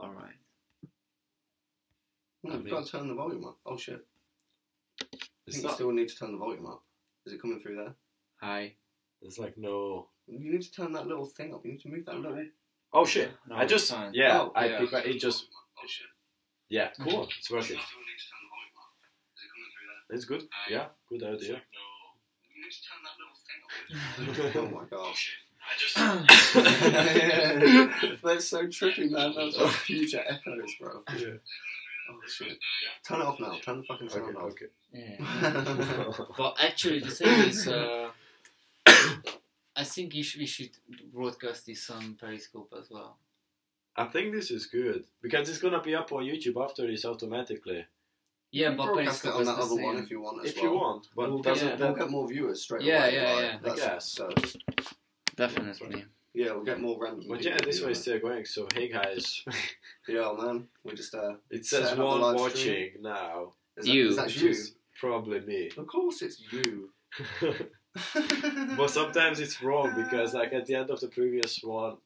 Alright. No, you've got to turn the volume up. Oh shit. I think you not... still need to turn the volume up. Is it coming through there? Hi. It's like no... You need to turn that little thing up. You need to move that little... Oh shit. No, I just... fine. Yeah, Oh, yeah. yeah. It just... Oh shit. Yeah, cool. It's working. You still need to turn the volume up. Is it coming through there? It's good. Yeah, good idea. No. You need to turn that little thing up. Oh my god. That's so trippy, man. That's like future echoes, bro. Yeah. Oh shit. Turn it off now. Turn the fucking sound off. Okay. Yeah. But actually, the thing is, I think we should broadcast this on Periscope as well. I think this is good because it's gonna be up on YouTube after this automatically. Yeah, but broadcast it Periscope on is that the other same. one if you want as If well. you want, but we'll doesn't we'll get more viewers straight Yeah, away. yeah, like, yeah. that's- I guess. So, Definitely. yeah, we'll get more random But people yeah, this way viewing is still going. So hey guys, it. Yeah, man. We just it says setting up one the live watching stream. now. Is You. that Which you? is probably me. Of course it's you. But sometimes it's wrong because like at the end of the previous one,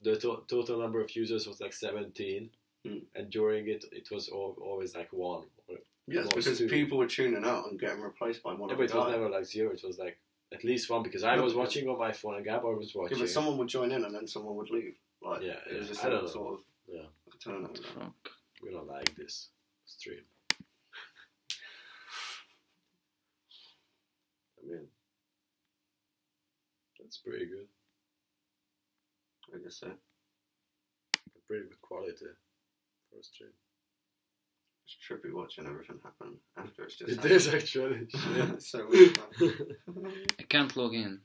the total number of users was like 17, and during it was always like 1. Yes, because people were tuning out and getting replaced by one Yeah, of but the it was guys. never like 0. It was like at least 1 because I was watching on my phone and Gabor was watching. Yeah, but someone would join in and then someone would leave. Like, Yeah, it was just I don't know. sort of Yeah. a turnover. Fuck. We don't like this stream. I mean, that's pretty good. I guess so. Pretty good quality for a stream. It's trippy watching everything happen after it's just It happened. is actually. Yeah. It's so weird, man. I can't log in.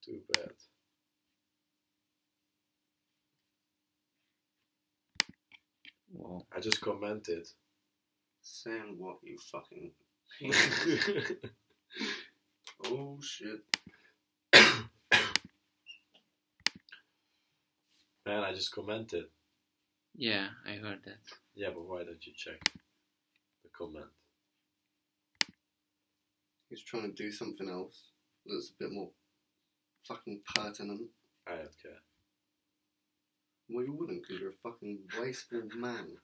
Too bad. Whoa. I just commented. Saying what, you fucking... Oh, shit. Man, I just commented. Yeah, I heard that. Yeah, but why don't you check the comment? He's trying to do something else that's a bit more fucking pertinent. I don't care. Well, you wouldn't, because you're a fucking wasteful man.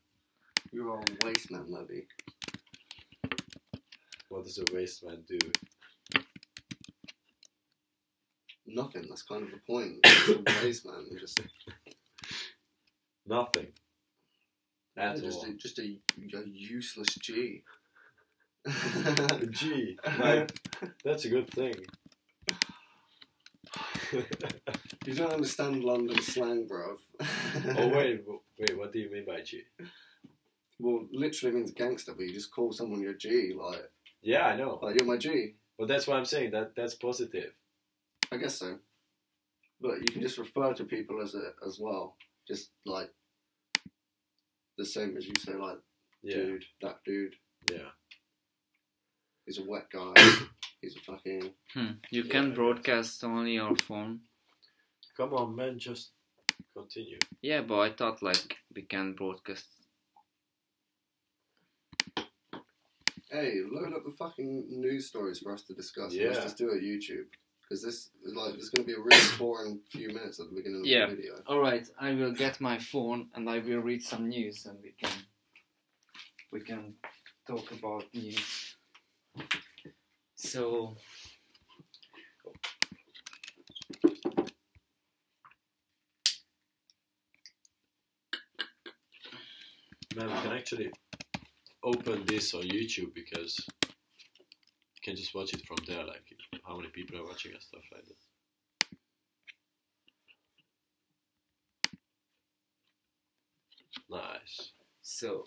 You're a waste man, Levy. What does a waste man do? Nothing, that's kind of the point. You're a waste man. You're just... Nothing. At all. Just a useless G. Gee, like, that's a good thing. You don't understand London slang, bruv. Oh wait, what do you mean by G? Well, literally means gangster, but you just call someone your G, like... Yeah, I know. Like, you're my G. But that's what I'm saying, that's positive. I guess so. But you can just refer to people as well. Just, like, the same as you say, like, Yeah. dude, that dude. Yeah. He's a wet guy. He's a fucking... You can broadcast only your phone. Come on, man, just continue. Yeah, but I thought like we can broadcast. Hey, load up the fucking news stories for us to discuss. Yeah. Let's just do it YouTube. Because this is like, there's going to be a really boring few minutes at the beginning of the video. Alright, I will get my phone and I will read some news and we can talk about news. So Man, we can actually open this on YouTube because you can just watch it from there, like how many people are watching and stuff like that. Nice. So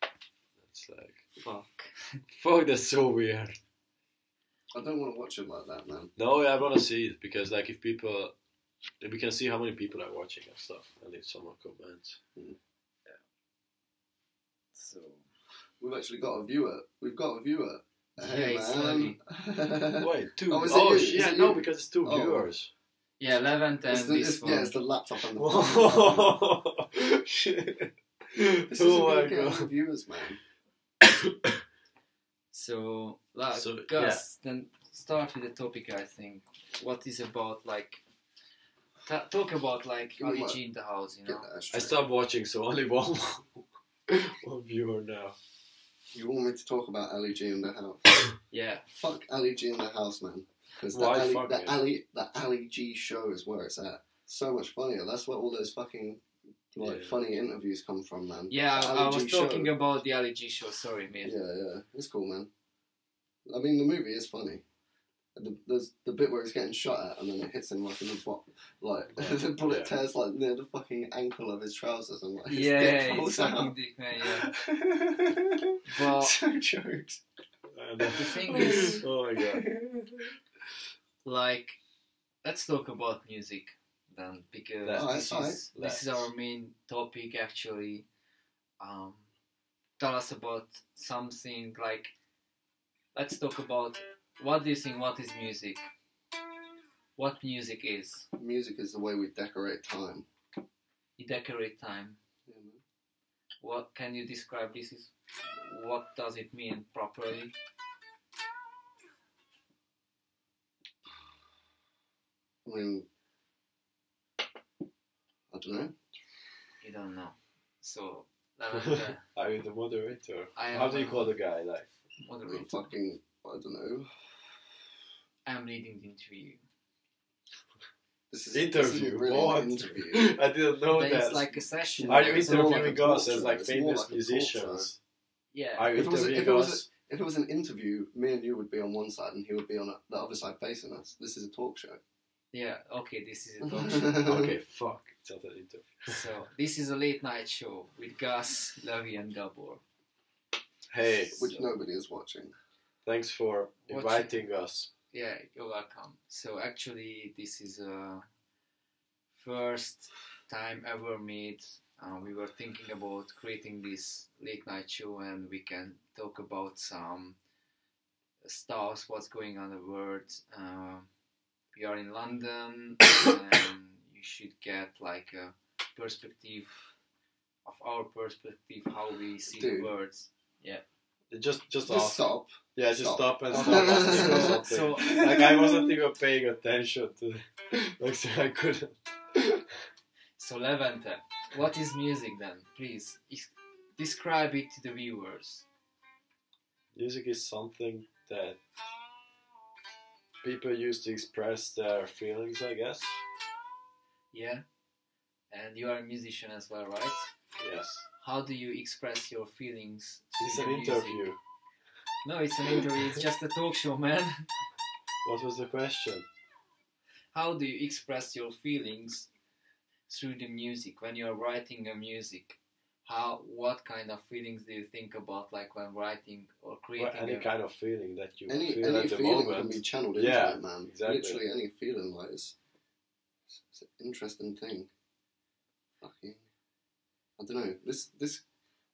That's like... fuck. Fuck, that's so weird. I don't want to watch it like that, man. No, I want to see it because like if we can see how many people are watching and stuff and if someone comments. So We've actually got a viewer. We've got a viewer. Hey, it's man. Wait, 2? Oh, is it Oh, you? Is yeah, it no, you? because it's 2 Oh. viewers. yeah, Levant and this one. Yeah, it's the laptop and the Whoa, shit. This is Oh a my good game god. of viewers, man. So, like, So, Gus, then start with the topic. I think what is about like talk about like Give me Ali my- G in the house, you Get know. that I straight. stopped watching, so only one viewer now. You want me to talk about Ali G in the house? Yeah. Fuck Ali G in the house, man. Because Why fuck it? the Ali G show is where it's at. So much funnier. That's where all those fucking funny interviews come from, man. Yeah, The I Ali was G talking show. about the Ali G show. Sorry, mate. Yeah, it's cool, man. I mean, the movie is funny. There's the bit where he's getting shot at, and then it hits him like in the like the bullet tears like near the fucking ankle of his trousers, and like his dick Yeah, falls it's fucking out. dick, man. Yeah. But So jokes. the thing is, Oh my god. like, let's talk about music then, because this is our main topic actually. Tell us about something like. Let's talk about what do you think? What is music? What music is? Music is the way we decorate time. You decorate time. Yeah, man. What can you describe this? Is what does it mean properly? I mean, I don't know. You don't know. So, Lavender, Are you the moderator? I am How do you a call the guy? Like, moderator. Fucking, I don't know. I'm leading the interview. This is interview? really What? an interview. I didn't know Then that. it's like a session. Are you It's more like a interviewing talk us as show. like It's more famous like a talk musicians? Yeah. Are you If it was- if interviewing it was us? If it was an interview, me and you would be on one side and he would be on the other side facing us. This is a talk show. Yeah. Okay. This is a talk show. Okay, fuck. It's not an interview. So this is a late night show with Gus, Levi and Gabor. Hey, Which nobody is watching. thanks for inviting us. Yeah, you're welcome. So actually, this is a first time ever made. We were thinking about creating this late night show, and we can talk about some stuff, what's going on in the world. We are in London, and you should get like a perspective of our perspective, how we see the Dude. words. Yeah. Just Just ask. stop. Yeah, just stop and Stop. stop asking or something. So- like I wasn't even paying attention to like so I couldn't. So Levante, what is music then? Please describe it to the viewers. Music is something that people use to express their feelings, I guess. Yeah? And you are a musician as well, right? Yes. How do you express your feelings? It's through an music? interview. No, it's an interview. It's just a talk show, man. What was the question? How do you express your feelings through the music when you are writing a music? What kind of feelings do you think about, like when writing or creating? Well, any kind of feeling that you Any feel at the feeling moment. can be channeled into Yeah, it, man. exactly. Literally any feeling, like it's an interesting thing. Fucking, I don't know.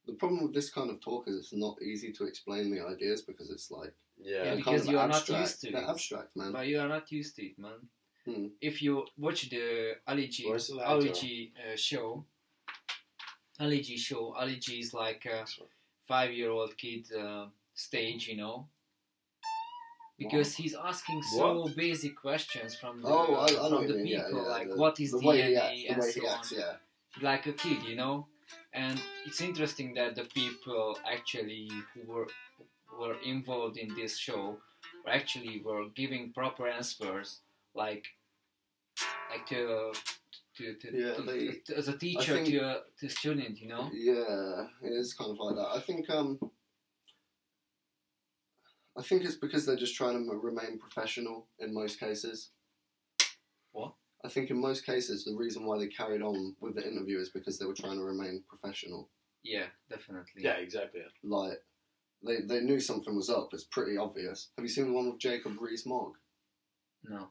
The problem with this kind of talk is it's not easy to explain the ideas because it's like Yeah, Yeah. because you are not abstract. used to They're it. abstract, man. But you are not used to it, man. Hmm. If you watch the Ali G Where's the lighter? show, Ali G is like a 5-year-old kid stage, you know. Because he's asking so basic questions from the, I know from what the you mean. people, Yeah, like the, what is the way he DNA acts, the and way so he on. acts, yeah. Like a kid, you know. And it's interesting that the people actually who were involved in this show were giving proper answers, like to as a teacher think- to a student, you know. Yeah, it is kind of like that. I think it's because they're just trying to remain professional in most cases. What? I think in most cases the reason why they carried on with the interview is because they were trying to remain professional. Yeah, definitely. Yeah, exactly. Like, they knew something was up. It's pretty obvious. Have you seen the one with Jacob Rees-Mogg? No,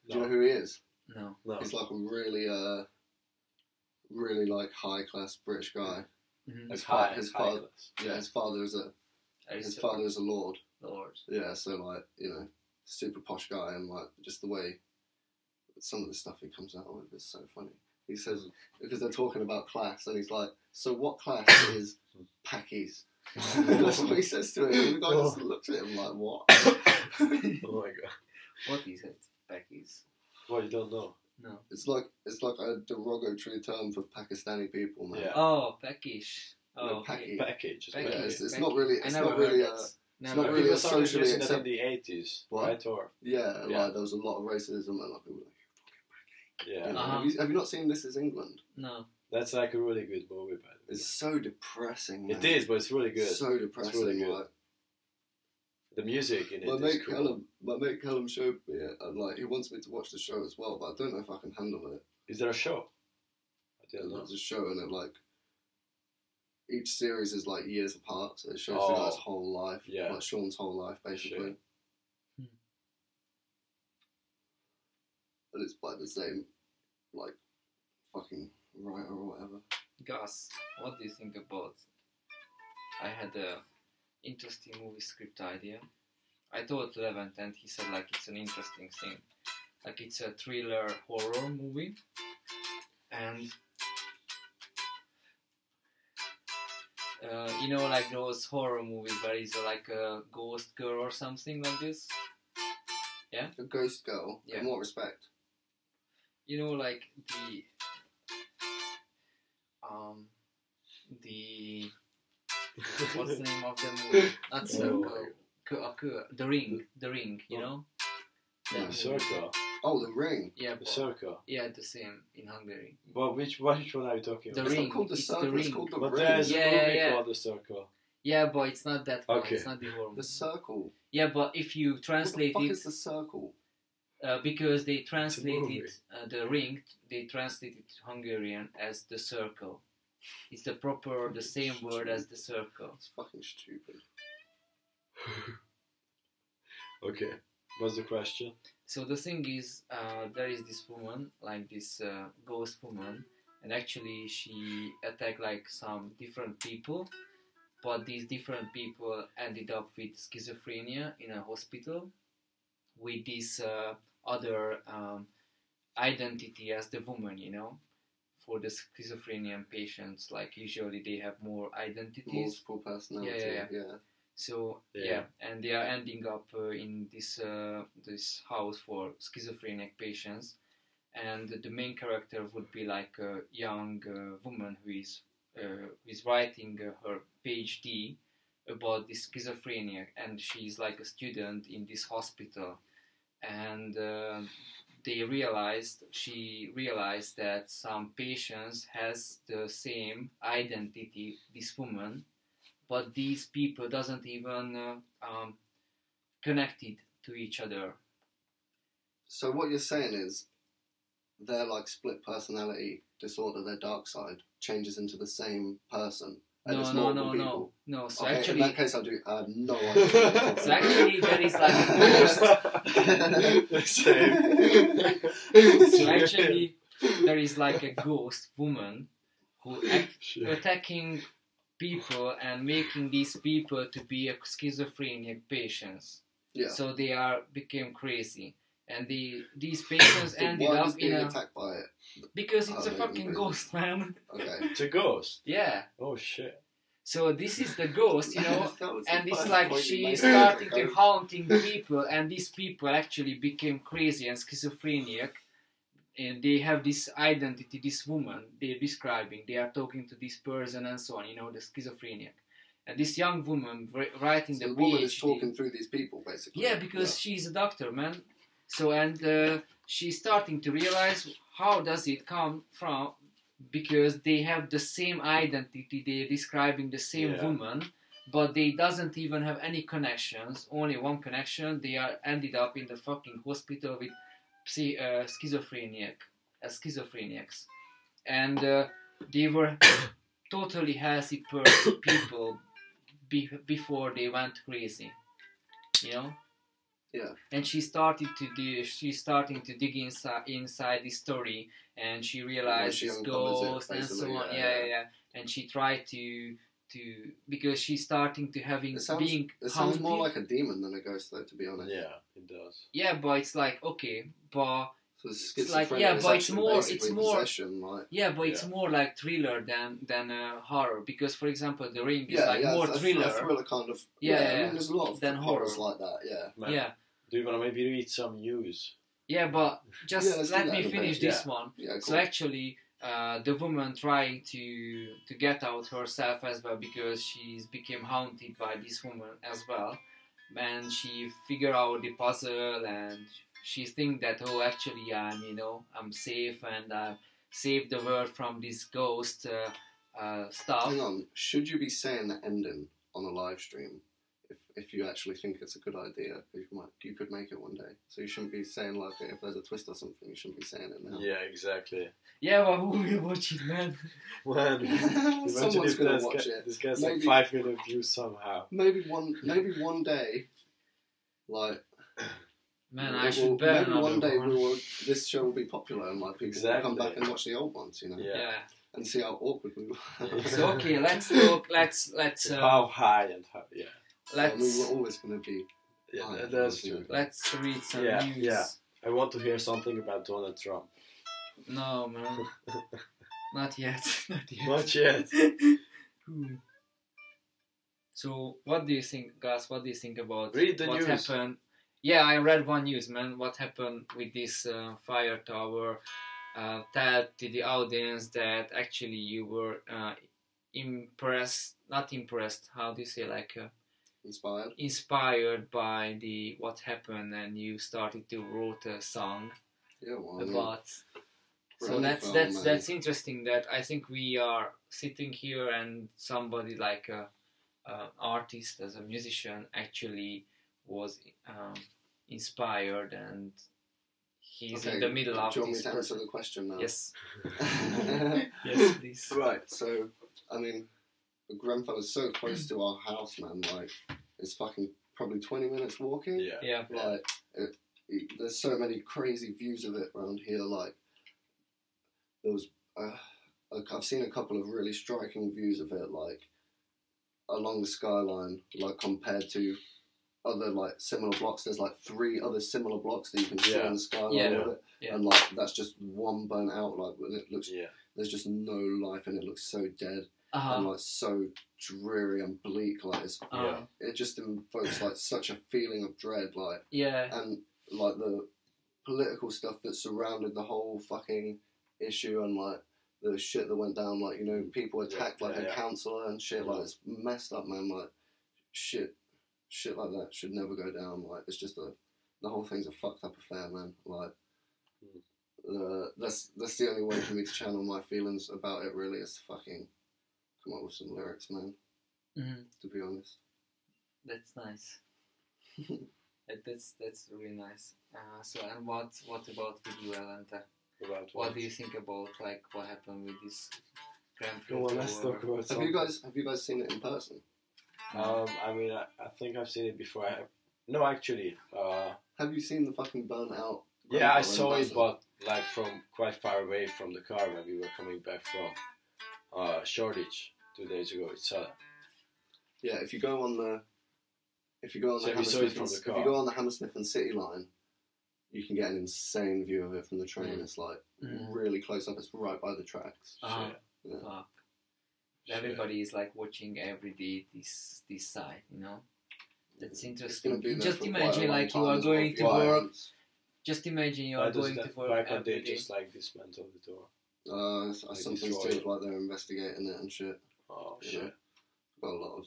Do you know who he is? no. No. He's like a really like high class British guy. Mm-hmm. His High father, class. yeah, his father is a lord. Lord. Yeah, so like, you know, super posh guy, and like just the way some of the stuff he comes out with is so funny. He says, because they're talking about class, and he's like, so what class is Packies? That's what he says to him, and the guy just looks at him like, what? Oh my god. What is it? Becky's. Well, you don't know. No. It's like a derogatory term for Pakistani people, man. Yeah. Oh, package. Oh, No, okay. Package. Package. Yeah, it's Package. not really. I It's never not really. heard that. It's Never. not really People a started socially using that in acceptable. the 80s, What? right? Or Yeah, Yeah. like there was a lot of racism and like people were like, yeah, you know, Uh-huh. have you not seen This Is England? No. that's like a really good movie, by the way. It's so depressing, man. It is, but it's really good. So depressing. really good. Like, The music in it my is mate cool. Callum showed me it, and like he wants me to watch the show as well, but I don't know if I can handle it. Is there a show? I didn't know. There's a show, and it like each series is like years apart, so it shows the Oh. guy's whole life, Yeah. like Sean's whole life, basically. Shit. And it's by the same, like, fucking writer or whatever. Gus, what do you think about? I had a interesting movie script idea. I told Levent and he said like it's an interesting thing. Like it's a thriller horror movie. And you know, like those horror movies where it's like a ghost girl or something like this. A ghost girl, Yeah. in what respect? You know, like the what's the name of the movie? Not Circle. The Ring. You know. The That movie. Circle. Oh, The Ring. Yeah, The Circle. yeah, the same in Hungary. Well, which one are you talking The about? It's Ring. not called The It's Circle, The it's Ring. called The But Ring. there's Yeah, a movie yeah. called The Circle. Yeah, but it's not that one. Okay. It's not the horror The movie. Circle. Yeah, but if you What the translate fuck it, is The Circle? because they translated movie. the ring, they translated it to Hungarian as the circle. It's the same word as the circle. It's fucking stupid. Okay. What's the question? So the thing is, there is this woman, like this ghost woman, and actually she attacked like some different people, but these different people ended up with schizophrenia in a hospital with this other identity as the woman, you know. For the schizophrenia patients, like usually they have more identities. Multiple personality. Yeah. So Yeah. and they are ending up in this house for schizophrenic patients, and the main character would be like a young woman who is writing her PhD about this schizophrenia, and she's like a student in this hospital, and she realized that some patients has the same identity, this woman, but these people doesn't even connected to each other. So what you're saying is, their like split personality disorder, their dark side, changes into the same person. And it's multiple people. No. So Okay, actually, in that case, I have no idea. so actually there is like a ghost. The same. So actually there is like a ghost woman who Shit. attacking people and making these people to be schizophrenic patients. Yeah. So they became crazy, and these patients So ended why up was in being a attacked by it? because it's Oh, a no, fucking really. ghost, man. Okay. It's a ghost. Yeah. Oh shit. So this is the ghost, you know. That was the And it's first like point you she's made. starting to haunting people, and these people actually became crazy and schizophrenic, and they have this identity, this woman they're describing, they are talking to this person and so on, you know, the schizophrenic. And this young woman writing So the the woman PhD, is talking through these people, basically. yeah, because she's a doctor, man. So, and she's starting to realize how does it come from, because they have the same identity, they're describing the same Yeah. woman, but they doesn't even have any connections, only one connection. They are ended up in the fucking hospital with schizophrenics, and they were totally healthy people before they went crazy, you know. Yeah. And she's starting to dig inside this story, and she realized she this uncovers it, ghost and so basically, on. yeah. Yeah. And she tried to because she's starting to It sounds haunted. more like a demon than a ghost, though, to be honest. Yeah, it does. Yeah, but it's like okay, but So it's It's like, schizophrenia yeah, is but it's actually more- basically it's more- possession, like. yeah, but it's Yeah. more like thriller than horror, because for example, The Ring is Yeah, like yeah, more it's a thriller. thriller kind of. Yeah, I yeah, mean, there's a lot of than horrors horror. like that. Yeah. Man, Yeah. do you want to maybe read some news? Yeah, but Yeah, just let's do let that me in a finish bit. this one. Yeah, cool. So actually, the woman trying to get out herself as well, because she's became haunted by this woman as well, and she figure out the puzzle, and she think that, oh, actually I'm safe, and saved the world from this ghost stuff. Hang on, should you be saying the ending on a live stream if you actually think it's a good idea? You could make it one day, so you shouldn't be saying like if there's a twist or something, you shouldn't be saying it now. Yeah, exactly. Yeah, but who will watch it, man? Man, imagine Someone's if gonna watch it. this gets Maybe- like 5 million views somehow. Maybe one day, like Man, it I will- should bet maybe one another day one. this show will be popular and like people will come back and watch the old ones, you know, Yeah. and see how awkward we were. Yeah. So okay, let's look. Let's How high and how? Yeah. I mean, let's we're always going to be. Yeah, high, that's obviously. true. let's read some Yeah, news. yeah. I want to hear something about Donald Trump. No, man, not yet. Not yet. Not yet. So, what do you think, Gus? What do you think about Read the what news. happened? Yeah, I read one news, man. What happened with this fire tower? Tell to the audience that actually you were impressed, not impressed. How do you say, like Inspired. inspired by the what happened, and you started to wrote a song Yeah, well, I mean, about. So brilliant film, man. that's interesting. That I think we are sitting here, and somebody like a artist, as a musician, actually was inspired, and he's in the middle of do you want me this to answer person. the question now? Yes, yes, please. Right, so, I mean, Grenfell's so close to our house, man, like, it's fucking probably 20 minutes walking. Yeah. Yeah, Like, there's so many crazy views of it around here, like, there was, I've seen a couple of really striking views of it, like, along the skyline, like, compared to other, like, similar blocks. There's, like, 3 other similar blocks that you can see Yeah. on the skyline Yeah. of it. Yeah. And, like, that's just one burnt out, like, and it looks, Yeah. there's just no life in it. It looks so dead and, like, so dreary and bleak, like, it just invokes, like, such a feeling of dread, like, yeah, and, like, the political stuff that surrounded the whole fucking issue, and, like, the shit that went down, like, you know, people attacked, like, a councillor and shit, like, it's messed up, man, like, shit like that should never go down, like, it's just the whole thing's a fucked up affair, man, like, that's the only way for me to channel my feelings about it, really, is to fucking come up with some lyrics, man, to be honest. That's nice. That's really nice. So, and what about with you, Alanta? About What do you think about, like, what happened with this Grand Go on, let's talk about Have something. you guys seen it in person? I mean, I think I've seen it before. No, actually. Have you seen the fucking burnt out? Yeah, I Grenfell in saw it, person? but like from quite far away from the car when we were coming back from Shoreditch 2 days ago. It's Yeah, if you go on the So we saw it from the if car. you go on the Hammersmith and City line, you can get an insane view of it from the train. It's like really close up. It's right by the tracks. Uh-huh. Yeah. Fuck. Everybody is like watching every day this side, you know. That's It's interesting. gonna be there Just for quite a imagine, long like, you time are as well, going for to clients. work. Just imagine you why are does going that- to work Why can't they every day. just like dismantle the door? Something to destroy do it. with like they're investigating it and shit. Oh You shit! know, got a lot of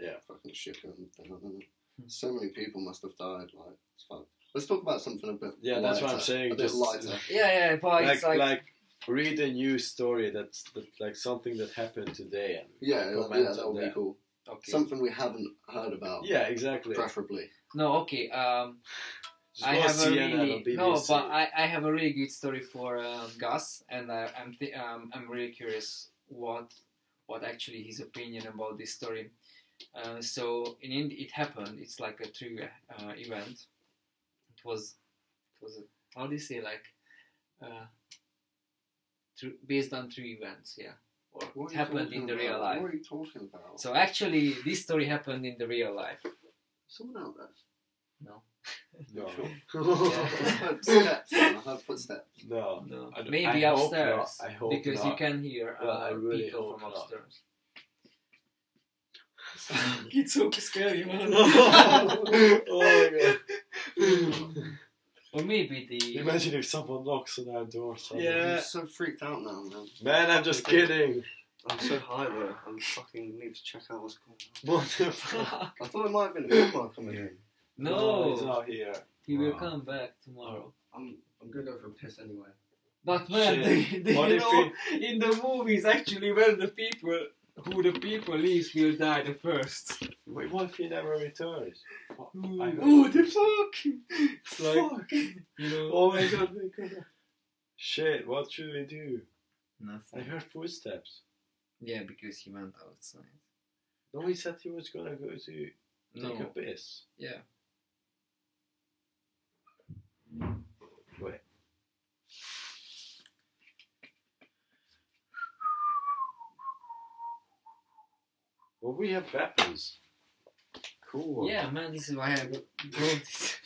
Yeah. fucking shit going down. Isn't it? So many people must have died. Like, it's fucked. Let's talk about something a bit. Yeah, that's what I'm lighter, saying, A bit just- lighter. Yeah, but it's Like read a news story that's like something that happened today and Yeah, comment that on would be that. cool. okay. Something we haven't heard about. Yeah, exactly. Preferably. No, okay. Just I go have a CNN really or BBC. no, but I have a really good story for Gus, and I'm really curious what actually his opinion about this story. So it happened. It's like a true event. It was how do you say, like based on true events, yeah, or What it are you happened talking in the about? real life. What are you talking about? So actually, this story happened in the real life. Someone out there. No. Sure. Yeah. I heard steps. I heard footsteps. No. No, I don't- maybe I hope upstairs, not. I hope because you not. can hear Well, I really people hope from not. upstairs. It's so scary, man. Oh my god. Or maybe the... Imagine if someone knocks on our door. Yeah. I'm so freaked out now, man. Man, I'm just kidding. I'm so high though. I fucking need to check out what's going on. What the fuck? I thought it might have been a Umar coming in. No, he's not here. he will come back tomorrow. I'm gonna go for a piss anyway. But man, Shit. they, What you if know, in the movies, actually, where the people leaves will die the first. Wait, what if he never returns? What The fuck! It's like, Fuck. you know. Oh my god, Shit, what should we do? I Nothing. heard footsteps. Yeah, because he went outside. No, he said he was gonna go to take a piss. Yeah. Wait. Well, we have weapons. Cool. Yeah, man, this is why I brought it.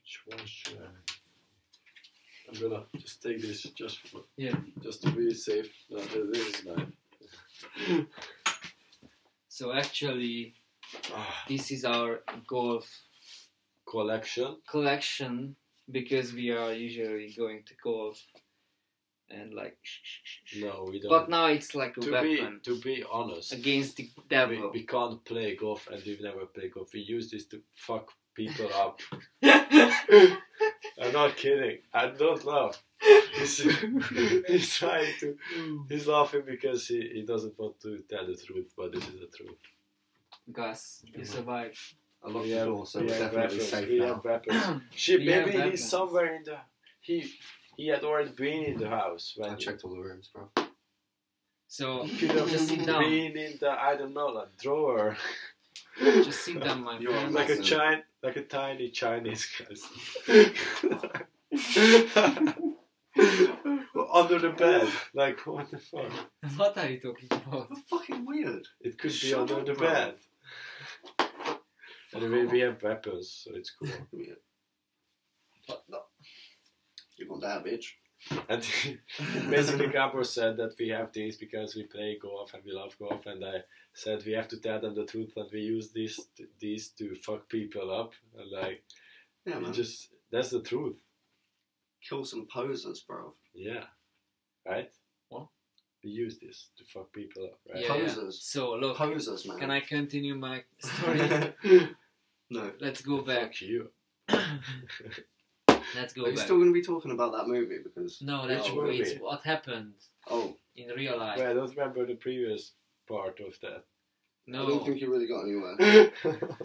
Which one should I? I'm gonna just take this just to be safe. No, this is mine. So actually, this is our golf collection because we are usually going to golf and like. No, we don't. But now it's like a weapon To be honest, against the devil. we can't play golf, and we've never played golf. We use this to fuck people up. I'm not kidding. I don't laugh. He's trying to. He's laughing because he doesn't want to tell the truth, but this is the truth. Gus, you survived. I locked the door, so we're definitely weapons. safe We now. have weapons. We have Maybe he's weapons. somewhere in the. He had already been in the house when I checked all the rooms, bro. So he could have just sit down. been in the, I don't know, like drawer. Just sit down, my You're friend. like a tiny Chinese guy. Under the bed. Like, what the fuck? What are you talking about? That's fucking weird. It could be Shut under up, the bro. bed. Anyway, we have weapons, so it's cool. Weird. But no. You want that, bitch? And basically Gabor said that we have these because we play golf and we love golf, and I said we have to tell them the truth that we use these to fuck people up, and like, Yeah, man. that's the truth. Kill some posers, bro. Yeah. Right? What? We use this to fuck people up, right? Yeah, yeah. Posers. So look, Posers, man. can I continue my story? No. Let's go back. Fuck you. Let's go Are you back. still going to be talking about that movie? Because No, that's Which movie? it's what happened oh, in real life. Well, I don't remember the previous part of that. I don't No. think you really got anywhere.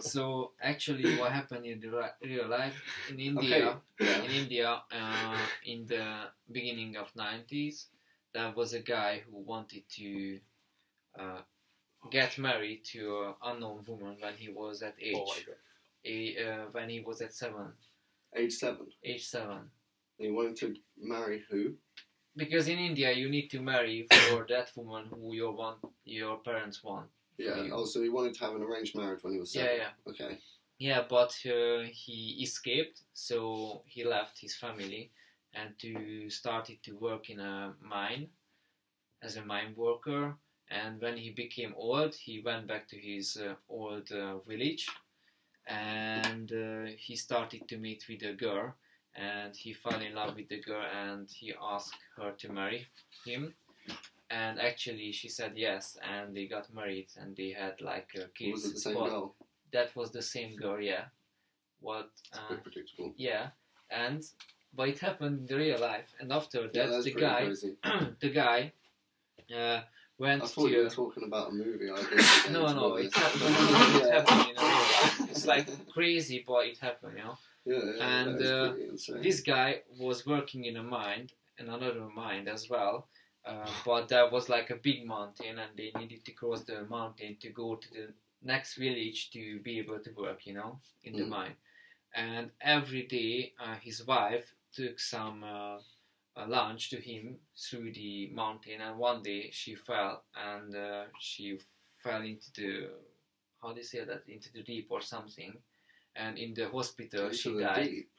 So actually, what happened in the real life in India? Yeah. In India, in the beginning of 90s, there was a guy who wanted to get married to an unknown woman when he was at age. Oh my god. When he was at Age 7. age 7. And you wanted to marry who? Because in India, you need to marry for that woman who your parents want. Yeah. you. Oh, so he wanted to have an arranged marriage when he was 7. Yeah. Okay. Yeah, but he escaped, so he left his family and started to work in a mine as a mine worker. And when he became old, he went back to his old village, and he started to meet with a girl, and he fell in love with the girl, and he asked her to marry him. And actually, she said yes, and they got married, and they had like kids. Was it the same But girl? That was the same girl, yeah. What? It's a bit predictable. Yeah, but it happened in the real life, and after that, Yeah, that's the pretty guy, crazy. the guy, went I thought you were to. talking about a movie. I didn't No, it happened. Yeah. It happened in the real life. It's like crazy, but it happened, you know. Yeah, And, that is pretty insane. This guy was working in another mine as well, but there was like a big mountain, and they needed to cross the mountain to go to the next village to be able to work, you know, in the mine. And every day, his wife took some lunch to him through the mountain, and one day she fell, and she fell into the, how do you say that, into the deep or something, and in the hospital she Into the died. deep,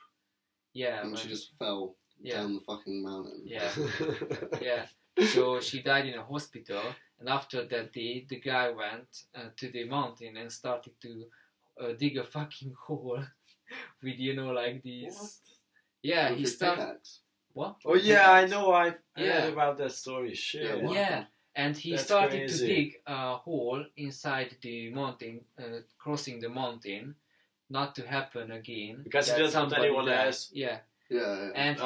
Yeah, and she just fell down the fucking mountain. Yeah. Yeah. So she died in a hospital, and after that day, the guy went to the mountain and started to dig a fucking hole with like these. What? Yeah, With he his started. pickaxe. What? Oh yeah, I Pickaxe. know. I Yeah. heard about that story. Shit. Yeah, what? Yeah, and he That's started crazy. to dig a hole inside the mountain, crossing the mountain, not to happen again. Because he that doesn't want somebody anyone died. else Yeah, Yeah. and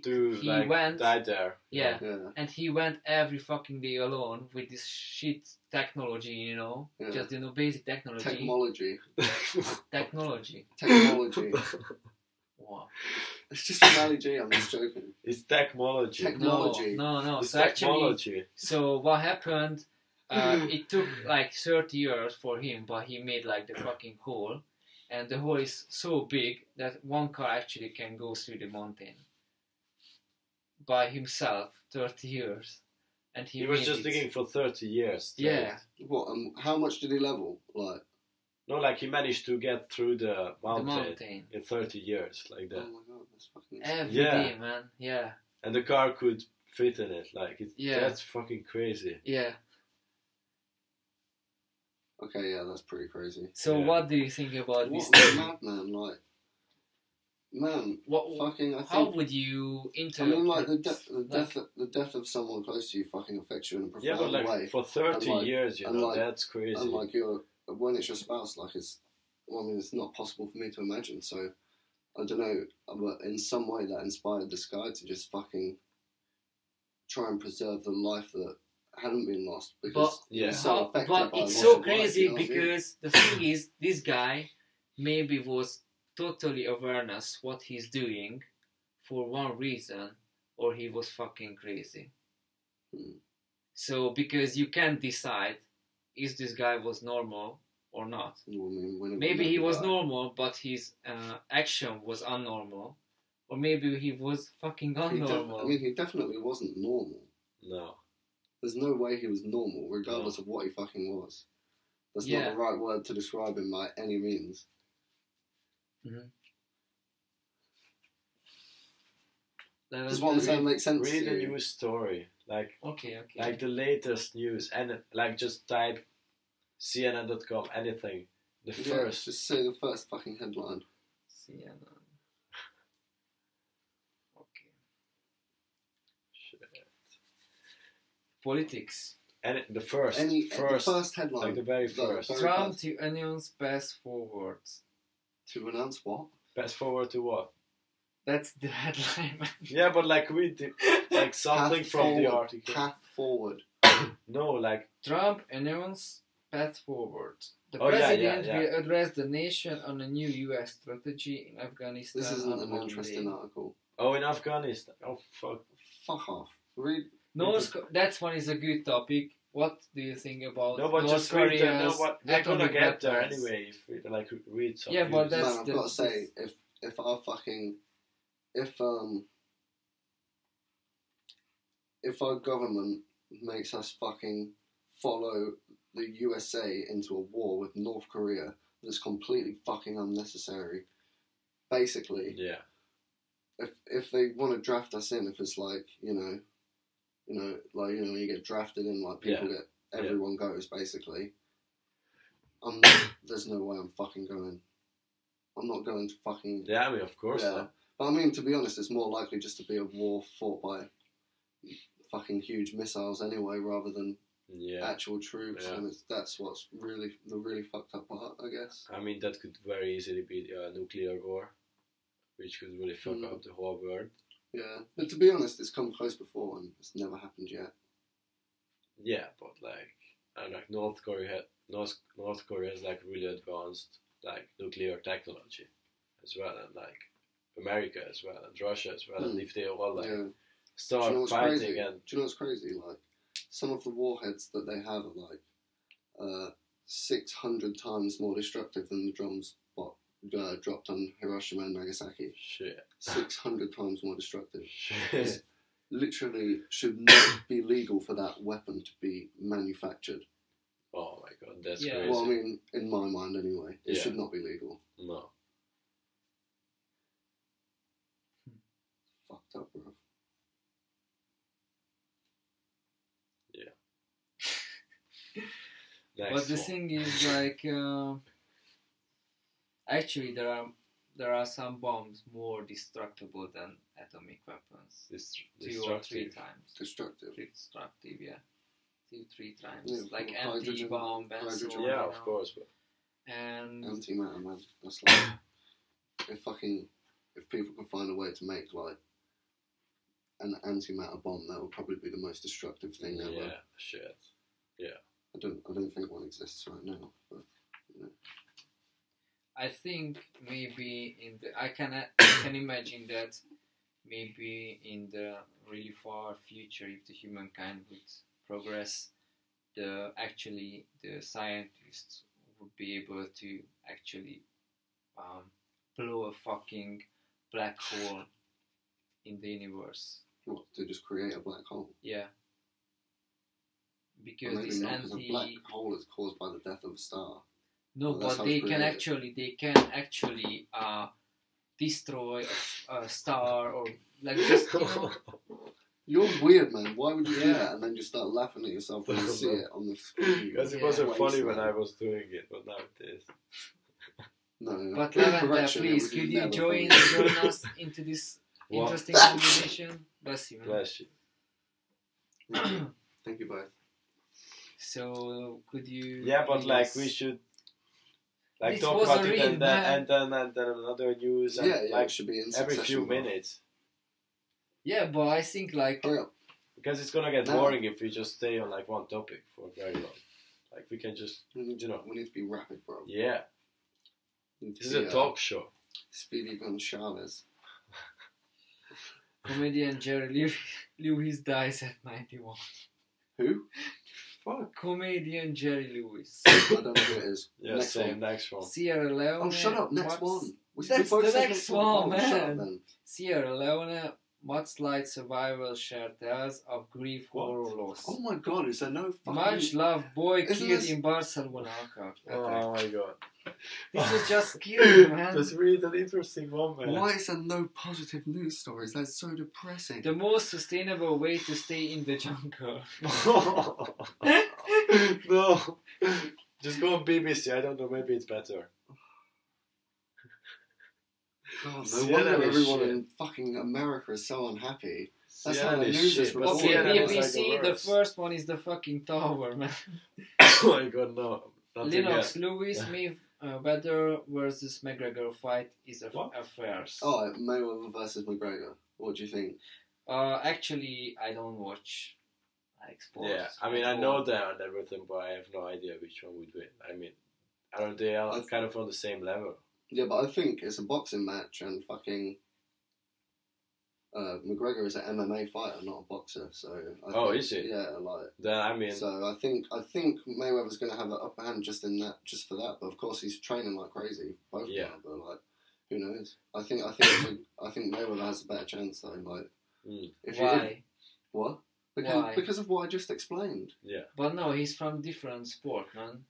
to he like went. die there. Yeah, Yeah. and he went every fucking day alone with this shit technology, Yeah. just basic technology. Technology. Technology. Technology. Wow. It's just from Ali G. I'm just joking. It's technology. Technology. No. It's So actually, technology. so what happened? It took like 30 years for him, but he made like the fucking hole, and the hole is so big that one car actually can go through the mountain by himself. 30 years, and He was made just it. digging for 30 years. Straight. Yeah. What? How much did he level? Like. No, like he managed to get through the The mountain, mountain. in 30 years, like that. Oh my god, that's fucking insane. Every Yeah. day, man. Yeah. And the car could fit in it. Like, Yeah. that's fucking crazy. Yeah. Okay, yeah, that's pretty crazy. So Yeah. what do you think about this What a story? madman, like. Man, What? fucking, I How think. would you I interpret? mean, like, the death of someone close to you fucking affects you in a profound Yeah, but like way. for 30 And, like- years, and, like- that's crazy. And, like, when it's your spouse, like, I mean, it's not possible for me to imagine, so, I don't know, but in some way that inspired this guy to just fucking try and preserve the life that hadn't been lost, because But- he Yeah. was so affected But by it's the so loss of life, crazy you know what I mean? because the thing is, this guy maybe was totally awareness what he's doing for one reason, or he was fucking crazy. Hmm. So because you can't decide is this guy was normal or not. I mean, when Maybe he was died. normal, but his action was unnormal, or maybe he was fucking unnormal. He definitely wasn't normal. No. There's no way he was normal, regardless of what he fucking was. That's Yeah. not the right word to describe him by any means. Does what I'm saying make sense Read to the you? news story. Like Okay. like the latest news. And like just type CNN.com, anything. The Yeah, first. just say the first fucking headline. CNN. Okay. Shit. Politics. And the first. The first. first headline. Like the very first. very Trump first. to announce path forward. To announce what? Fast forward to what? That's the headline. Yeah, but like read the, like something Path from the forward. article. Path forward. No, like Trump announce path forward. The Oh, yeah, president yeah. will address the nation on a new U.S. strategy in Afghanistan. This isn't on an Monday. interesting article. in Afghanistan. Oh fuck. Fuck off. Read. That one is a good topic. What do you think about No, but North just read the, no, Korea's but we're gonna atomic get there weapons? anyway if we like read some Yeah, but news. that's Man, I've the- got to say, if our fucking, if our government makes us fucking follow the USA into a war with North Korea that's completely fucking unnecessary, basically, Yeah. if they want to draft us in, if it's like when you get drafted in, like people get, everyone goes basically. There's no way I'm fucking going. I'm not going to fucking. Yeah, I mean of course Yeah. not. But I mean, to be honest, it's more likely just to be a war fought by fucking huge missiles anyway, rather than Yeah. actual troops, Yeah. and that's what's really the really fucked up part, I guess. I mean that could very easily be a nuclear war, which could really fuck up the whole world. Yeah, but to be honest, it's come close before and it's never happened yet. Yeah, but like North Korea has like really advanced like nuclear technology as well, and like America as well, and Russia as well, and if they all like Yeah. Do you start know what's fighting crazy? and Do you know what's crazy? Like, some of the warheads that they have are like 600 times more destructive than the drums dropped on Hiroshima and Nagasaki. shit. 600 times more destructive. Shit. Literally should not be legal for that weapon to be manufactured. Oh my god, that's Yeah. crazy. Well, I mean, in my mind anyway, it Yeah. should not be legal. No. Fucked up, bro. Next But the one. thing is, like, Actually, there are some bombs more destructible than atomic weapons. 2 or 3 times. Destructive. Destructive, yeah. 2-3 times. Yeah, like hydrogen, anti-bomb and so hydrogen. on. Yeah, you of know. course. But And Antimatter, man. That's like if people can find a way to make like an antimatter bomb, that would probably be the most destructive thing ever. yeah, shit. Yeah. I don't think one exists right now, but you know. I think maybe I can imagine that maybe in the really far future, if the humankind would progress, the scientists would be able to actually blow a fucking black hole in the universe. What, to just create a black hole? Yeah. Or Because maybe this not, because a black hole is caused by the death of a star. No, Well, that's but how it's they can actually destroy a star or like just, you know. You're weird, man. Why would you do Yeah. that and then just start laughing at yourself when you see it on the screen? Because it Yeah. wasn't funny when Wasteland. I was doing it, but now it is. No. But Lavender, Correction, it please, was could you never join funny. us into this What? interesting conversation? Bless you, man. Bless you. Thank you both. So could you? Yeah, but like please- we should like This talk was a about it real and then, man. and then another news and Yeah, like it should be in every succession. few bro. minutes. Yeah, but I think like Hurry up. Because it's gonna get No. boring if we just stay on like one topic for very long. Like we can just We need to be rapid, bro. yeah. We need to This is be, a talk show. Speedy Gonzalez. comedian Jerry Lewis dies at 91. Who? Fuck. Comedian Jerry Lewis. I don't know who it is. Yeah, Next same. one. Next one. Sierra Leone. Oh, shut up. Next what's- one. We That's both the said next one, Oh, shut up man. then. Sierra Leone mudslide survival share tales of grief, What? horror, loss. Oh my god, is there no fucking... Much love boy Isn't killed this- in Barcelona. Okay. Oh my god. This is just killing, man. Just read an interesting one, man. Why is there no positive news stories? That's so depressing. The most sustainable way to stay in the jungle. No. Just go on BBC. I don't know. Maybe it's better. God, no Sierra wonder is everyone shit. in fucking America is so unhappy. That's Sierra how the is news is shit, but reported. Okay, Sierra is BBC, like the the worst. first one is the fucking tower, man. Oh my god, no. Nothing Lennox yet. Lewis, Mayweather versus McGregor fight is a What? affairs. Oh, Mayweather versus McGregor. What do you think? Actually, I don't watch like sports. Yeah, I mean, I know them and everything, but I have no idea which one would win. I mean, they are kind of on the same level. Yeah, but I think it's a boxing match and fucking McGregor is an MMA fighter, not a boxer. So I Oh, think, is he? Yeah, like Then I mean, so. I think Mayweather's going to have an upper hand just for that. But of course, he's training like crazy. Both Yeah. are, but like, who knows? I think Mayweather has a better chance though. Like, if Why? what? Why? Because of what I just explained. yeah. But no, he's from different sport, man.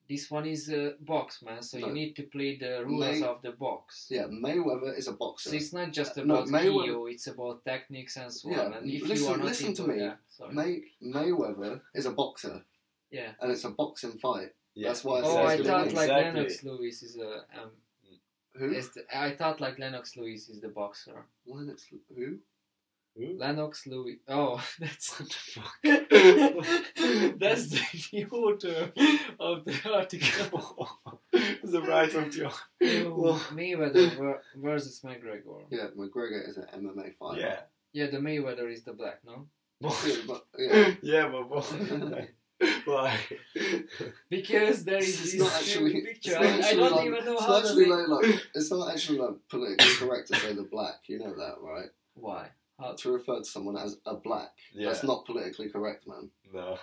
This one is box, man. So No. you need to play the rules of the box. Yeah, Mayweather is a boxer. So it's not just No, about Mayweather- KO, it's about techniques and so Yeah, on. And if you listen- are not listen to into me. yeah, sorry. Mayweather is a boxer, Yeah. and it's a boxing fight. Yeah. That's why I Oh, said I it's thought gonna like win. Exactly. Lennox Lewis is a Who? I thought like Lennox Lewis is the boxer. Lennox, who? Lennox Lewis. Oh, that's What the fuck? that's the author of the article. The right of the Mayweather versus McGregor. Yeah, McGregor is an MMA fighter. Yeah. Yeah, the Mayweather is the black, no? Yeah, but, yeah. Yeah, but why? Why? Because there is It's this not actually. picture. It's not I actually don't like, even know it's how not to actually say. like, it's not actually like politically correct to say the black. You know that, right? Why? How? To refer to someone as a black. Yeah. That's not politically correct, man. No.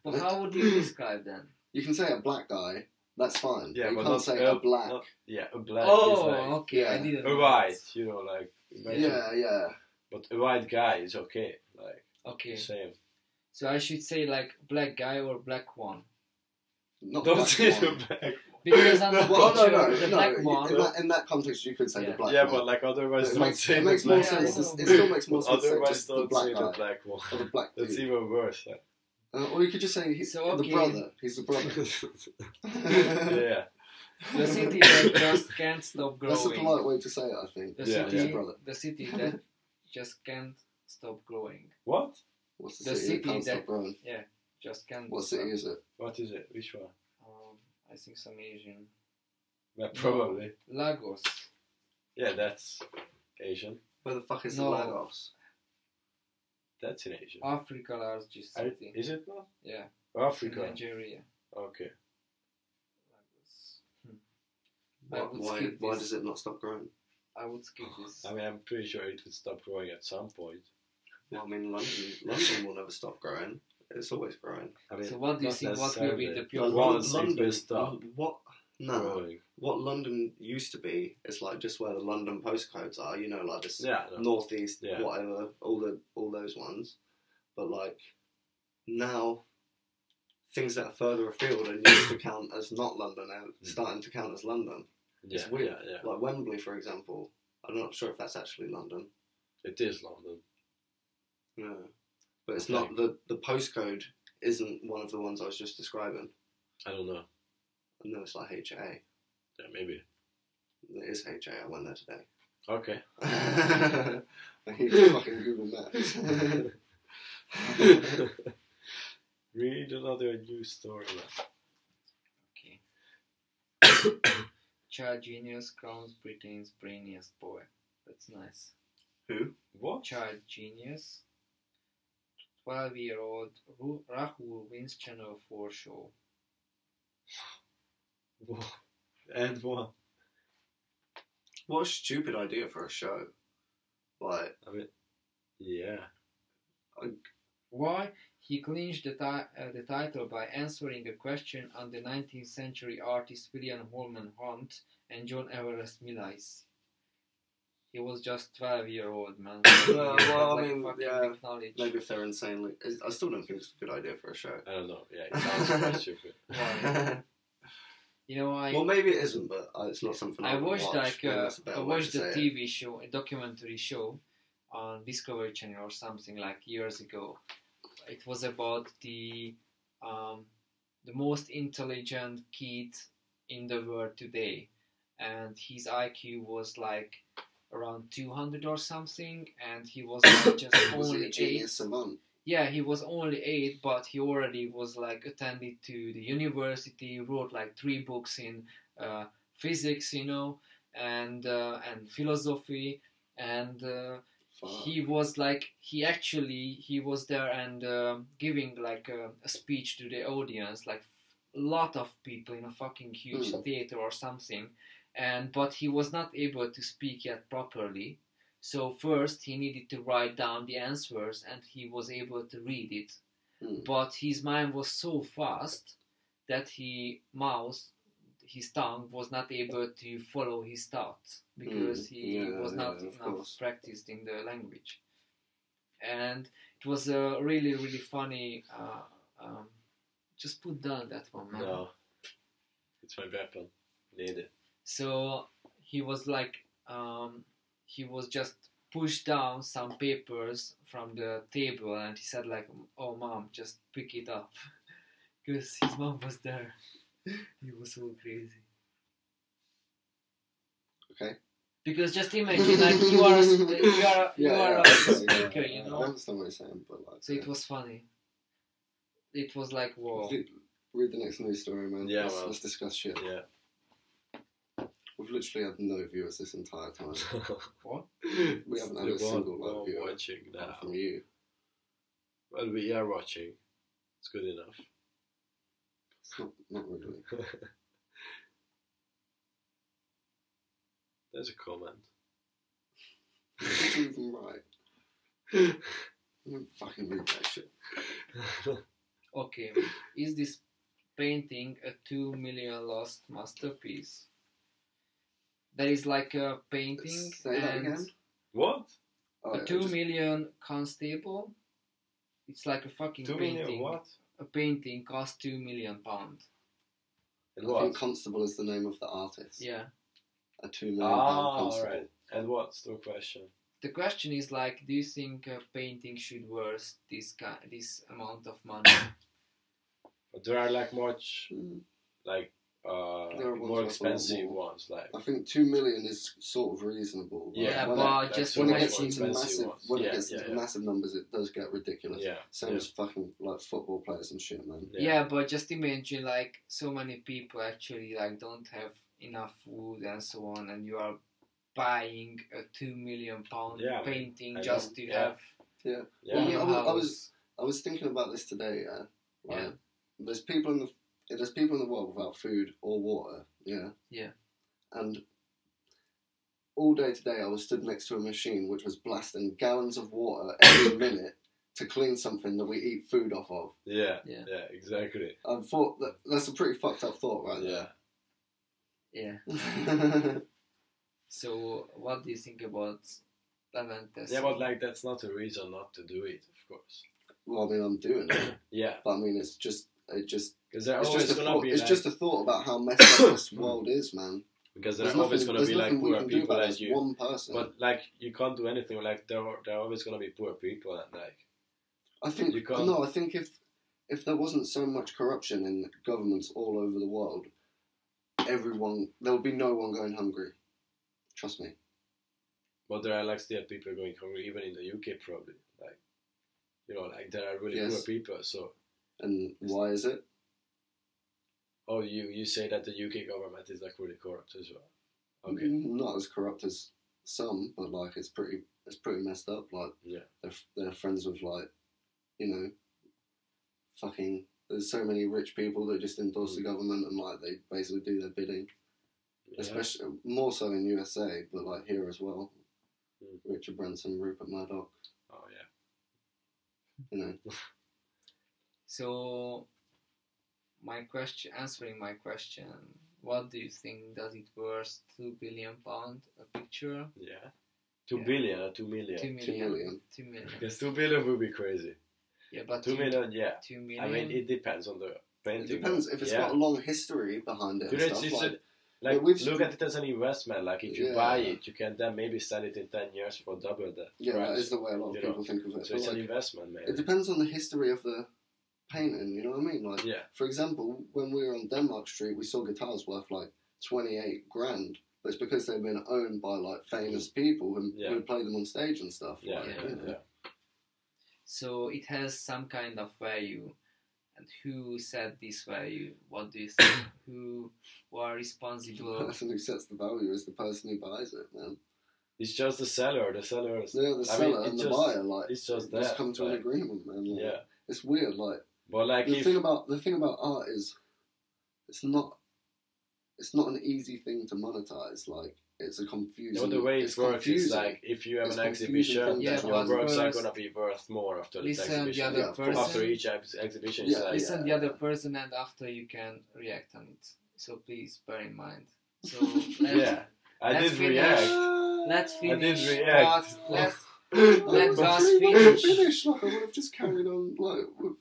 But how would you describe then? You can say a black guy. That's fine. Yeah, but you but can't not say a black. not- yeah, a black Oh, is like okay. I yeah. didn't. a know white. that. You know, like imagine- Yeah. But a white guy is okay. Like Okay. same. So I should say like black guy or black one. Not Don't black say one. the black. Because on the Well, picture, the black no. one. In that context, you could say the Yeah. black Yeah, one. but like otherwise, It don't makes, say it the makes more black. Yeah, I sense. know. It still makes more But sense to say otherwise, just the don't black say guy the black one. or the black That's dude. even worse. Or you could just say he's So, okay. the brother. He's the brother. Yeah. The city that just can't stop growing. That's a polite way to say it, I think. The city that just can't stop growing. What? What's The the city that can't city stop growing? Yeah, just can't. What city is it? What is it? Which one? I think some Asian. Well, probably. No, Lagos. Yeah, that's Asian. Where the fuck is No. Lagos? That's in Asia. Africa largest city. Is it not? Yeah. Africa. Nigeria. Okay. Lagos. Why does it not stop growing? I would skip this. I mean, I'm pretty sure it would stop growing at some point. Well, I mean, London will never stop growing. It's always growing. I mean, So what do you not think? What will be the necessarily. pure? Once it London will stop growing. What London used to be is like just where the London postcodes are. You know, like this Yeah. No. northeast, Yeah. whatever, all those ones. But like now, things that are further afield and used to count as not London are starting to count as London. It's weird. Yeah. Like Wembley, for example. I'm not sure if that's actually London. It is London. No. But it's Okay. not, the postcode isn't one of the ones I was just describing. I don't know. No, it's like HA. Yeah, maybe. It is HA, I went there today. Okay. I need to fucking Google Maps. Read another news story. Okay. Child genius crowns Britain's brainiest boy. That's nice. Who? What? Child genius. 12-year-old Rahul wins Channel 4 show. And what? What a stupid idea for a show. Like, I mean, yeah. Why? He clinched the title by answering a question on the 19th century artists William Holman Hunt and John Everest Millais. He was just 12-year-old, man. well, I mean, yeah, knowledge. maybe if they're insanely... I still don't think it's a good idea for a show. I don't know. Yeah, it sounds quite stupid. Why? You know, well, maybe it isn't, but it's not something I watched watch. I watched a TV show, a documentary show on Discovery Channel or something like years ago. It was about the most intelligent kid in the world today, and his IQ was like around 200 or something, and he was like just only 8. Yeah, he was only 8, but he already was like attended to the university, wrote like 3 books in physics, you know, and philosophy, and he was like he was there and giving like a speech to the audience, like a lot of people in a fucking huge theater or something, but he was not able to speak yet properly. So first he needed to write down the answers and he was able to read it. But his mind was so fast that his tongue was not able to follow his thoughts because he was not enough practiced in the language. And it was a really, really funny... just put down that one, man. No. It's my weapon. Need it. So he was like... he was just pushed down some papers from the table and he said like, "Oh mom, just pick it up." Because his mom was there. He was so crazy. Okay. Because just imagine, like you are a speaker, you know. I understand what you're saying, but like. So it was funny. It was like, whoa. Read the next news story, man. Yeah, let's discuss shit. Yeah. We've literally had no viewers this entire time. What? We haven't had a single viewer watching now. from you. Well, we are watching. It's good enough. It's not really. There's a comment. What did you even write? I don't fucking read that shit. Okay, is this painting a 2 million lost masterpiece? There is like a painting Say that again? What? Oh, a 2 million constable. It's like a fucking 2 painting. million what? A painting cost £2 million. And I what? think Constable is the name of the artist. Yeah. A £2 million constable. Alright. And what's the question? The question is like, do you think a painting should worth this amount of money? But there are like much like There are ones more worth a lot expensive more. ones. Like I think 2 million is sort of reasonable. Yeah, when but like just some when of it the gets more into expensive massive, ones. when it Yeah, gets yeah, into yeah. massive numbers, it does get ridiculous. Yeah, Same yeah. as fucking like football players and shit, man. Yeah, but just imagine like so many people actually like don't have enough food and so on, and you are buying a £2 million Yeah, painting I just know. to Yeah. have Yeah. Yeah. Well, in your I house. was thinking about this today. Like, Yeah. there's people in the world without food or water. Yeah. Yeah. And all day today, I was stood next to a machine which was blasting gallons of water every minute to clean something that we eat food off of. Yeah, Yeah. yeah, exactly. I thought that's a pretty fucked up thought, right Yeah. Yeah. there. So what do you think about event testing? Yeah, but like that's not a reason not to do it, of course. Well, I mean, I'm doing it, Yeah, but I mean, it just because there it's always just a gonna thought. be It's like, just a thought about how messed up this world is, man. because There's there always nothing, gonna there's be like nothing we poor can do people about it like as you. one person. But like you can't do anything. Like there are always gonna be poor people, and like I think you can't- no. I think if there wasn't so much corruption in governments all over the world, there would be no one going hungry. Trust me. but there are like still people going hungry, even in the UK probably. Like like there are really Yes. poor people. So And why is it? you say that the UK government is like really corrupt as well. Okay. Not as corrupt as some, but like it's pretty messed up. Like Yeah. they're friends with like, fucking. There's so many rich people that just endorse the government and like they basically do their bidding. Yeah. Especially more so in USA, but like here as well. Mm. Richard Branson, Rupert Murdoch. Oh yeah. So answering my question, what do you think? Does it worth £2 billion a picture? Yeah. 2 Yeah. billion or 2 million. 2 2 million. million. 2 million. Because 2 billion would be crazy. Yeah, but 2 million, yeah. 2 million. I mean, it depends on the painting. It depends if it's got a long history behind it. Dude, And stuff, like we've- look at it as an investment. Like if you Yeah. buy it, you can then maybe sell it in 10 years for double the yeah, that price. is the way a lot of You people know, think of it. So But, it's an like, investment, man. it depends on the history of the painting. You know what I mean? Like, Yeah. for example, when we were on Denmark Street, we saw guitars worth like 28 grand. But it's because they've been owned by like famous people who play them on stage and stuff. Yeah, like, yeah. So it has some kind of value. And who set this value? What do you think? Who are The responsible? person who sets the value is the person who buys it, man. It's just the seller. The sellers. Yeah, the seller and the buyer, like, it's just just that, come to an like, agreement, man. Like, Yeah. it's weird. Like, But like the if thing about art is, it's not an easy thing to monetize. Like, it's a confusing. the way it it's works is confusing. like if you have It's an confusing exhibition, thing Yeah, to your but works are first- gonna be worth more after the Listen, the exhibition. other Yeah, of course. After person. each exhibition, Yeah, it's like, Listen, the other person, and after you can react on it. So please bear in mind. So yeah, I let's did finish. react. Let's finish. react. Let us I finish. finish. Like, I would have just carried on. Like, with,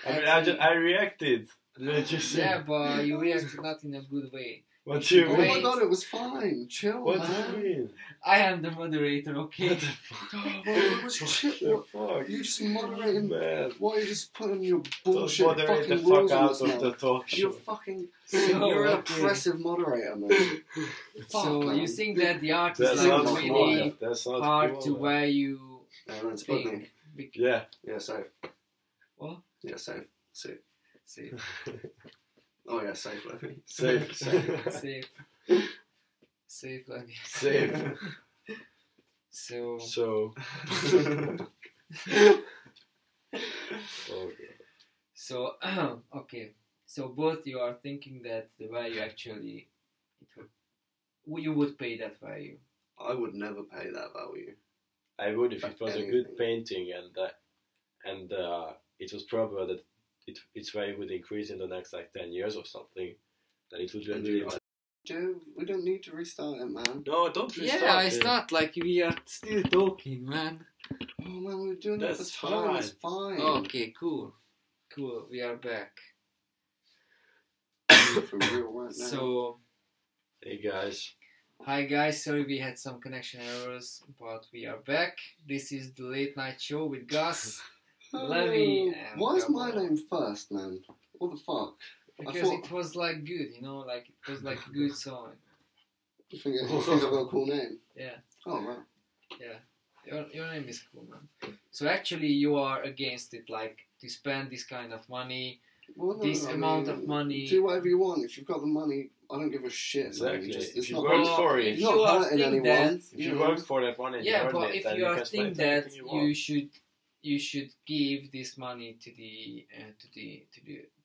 I mean, I reacted. Did you see? Yeah, but you reacted not in a good way. What do you oh mean? my god, it was fine. Chill, What do man. you mean? I am the moderator, okay? What the fuck? Oh, it was chill. The fuck? You just moderating. Man. Why are you just putting your Don't bullshit moderate fucking the fuck rules on out us of now? the talk You're show. fucking. So, You're an okay. oppressive moderator, man. So Fuck, man. you think that the art is That's like not like cool. really That's not hard cool, to man. value Yeah, man, it's thing? funny. Yeah. Yeah, safe. What? Yeah, safe. Safe. Safe. Oh yeah, safe. Let me. Safe. Safe. Safe like Safe. So So. so okay. So both you are thinking that the value actually you would pay that value. I would never pay that value. I would if it was a good Anything. painting and it was probable that its value would increase in the next like 10 years or something. Then it would really matter. Dude, we don't need to restart it, man. No, don't restart. Yeah, it's it. not like we are still talking, man. Oh man, we're doing That's it for time. It's fine. Okay, cool. We are back. For real right now. So Hey guys. hi guys, sorry we had some connection errors, but we are back. This is the late night show with Gus. Levi and Why is my Gabor. name first, man? What the fuck? Because it was like good, you know, like it was like a good song. You think I've got a cool name? Yeah. Oh, right. Yeah. Your name is cool, man. So actually, you are against it, like to spend this kind of money, Well, no, this amount of money. Do whatever you want. If you've got the money, I don't give a shit. Exactly. Just, If you not work for it, if you're you not are hurting think anyone. that, if you work for that money, and you yeah, earn but it, if then you are can spend think that anything you want. you should give this money to the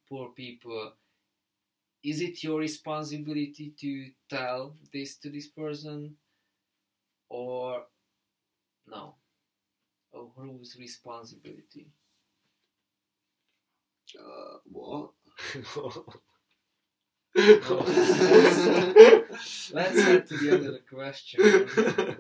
poor people, is it your responsibility to tell this to this person, or no? Or whose responsibility? What? Let's head to the other question.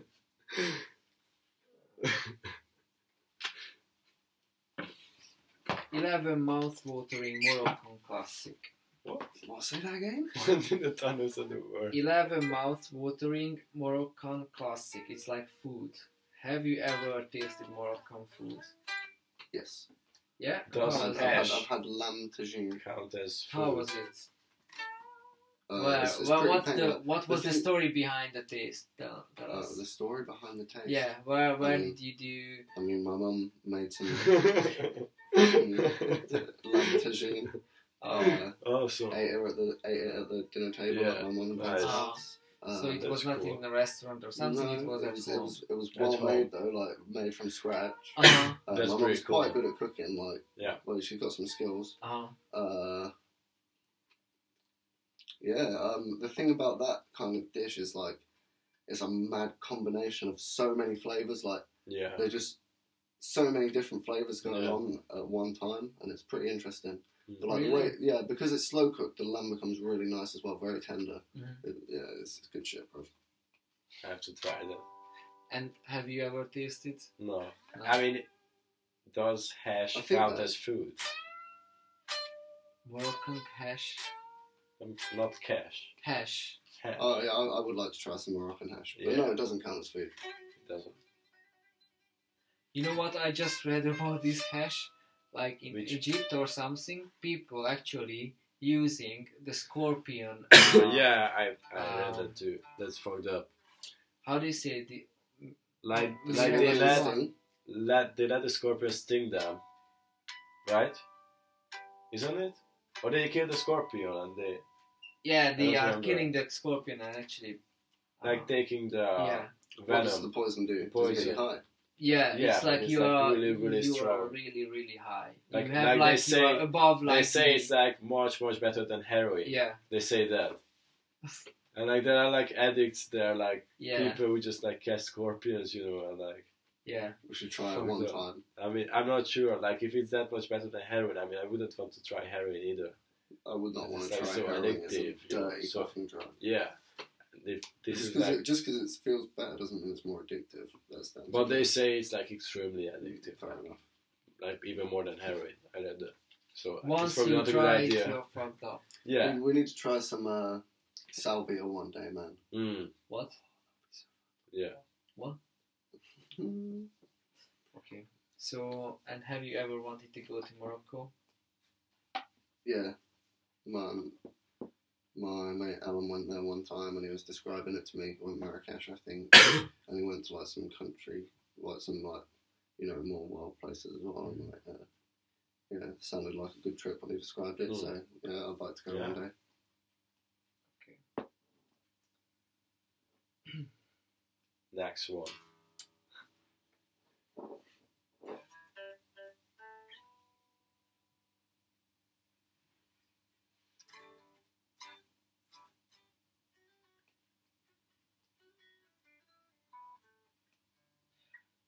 11 mouth-watering Moroccan classic. What? Say that again? I didn't understand the word. 11 mouth-watering Moroccan classic. It's like food. Have you ever tasted Moroccan food? Yes. Yeah? Does How was hash I've had lamb tagine. count as food? How was it? It's pretty painful. What was the story behind the taste? Tell us. The story behind the taste. Yeah, where did you do? I mean, my mum made some lamb tagine. So Ate it at the dinner table at my mum and dad's nice. house. So it was not cool. in a restaurant or something. No, it was at home. It was At well home. made though, like made from scratch. Uh-huh. That's my pretty mum's quite cool. good at cooking. Like, Yeah. well, she's got some skills. Uh-huh. The thing about that kind of dish is like, it's a mad combination of so many flavors. Like, Yeah. they're just so many different flavors going Yeah. on at one time, and it's pretty interesting. Mm. But like Really? the way, yeah, because it's slow cooked, the lamb becomes really nice as well, very tender. Mhm. It's good shit, bro. I have to try that. And have you ever tasted? No. No. I mean, does hash I think count that- as food? Moroccan hash. Not cash. Hash. Hash. Oh yeah, I would like to try some Moroccan hash, but Yeah. no, it doesn't count as food. It doesn't. You know what I just read about this hash? Like in Which? Egypt or something, people actually using the scorpion. Yeah, I read that too. That's fucked up. How do you say it? Like Yeah, they that's let the scorpion sting them, right? Isn't it? Or they kill the scorpion and they Yeah, they don't are remember. killing the scorpion and actually. like taking the Yeah. What does the venom. poison do? Does it get Poison. you high? Yeah, Yeah, it's like it's you like are really, really you are strong. really really high. Like- you have like they like say- you are above like They say the- it's like much better than heroin. yeah They say that. And like there are like addicts, there are like yeah people who just like catch scorpions, you know, and like yeah. We should try it Fuck one that. time. I mean I'm not sure, like if it's that much better than heroin, I mean I wouldn't want to try heroin either. I would not want It's to like try so heroin. It's a addictive, you know, dirty so- fucking drug. Yeah. If this Just is like because it feels better doesn't mean it's more addictive. That's down to but they you. say it's like extremely addictive. Fair enough. Like even more than heroin. I read that. So it's Once probably you not a good try it, idea. you're fucked up. Yeah. We need to try some salvia one day, man. Mm. What? Yeah. Okay. So, and have you ever wanted to go to Morocco? Yeah. My mate Alan went there one time and he was describing it to me. He went Marrakesh, I think. And he went to like some country, like some like, you know, more wild places as well. And like, yeah, it sounded like a good trip when he described it. Mm. So yeah, I'd like to go Yeah. one day. Next one.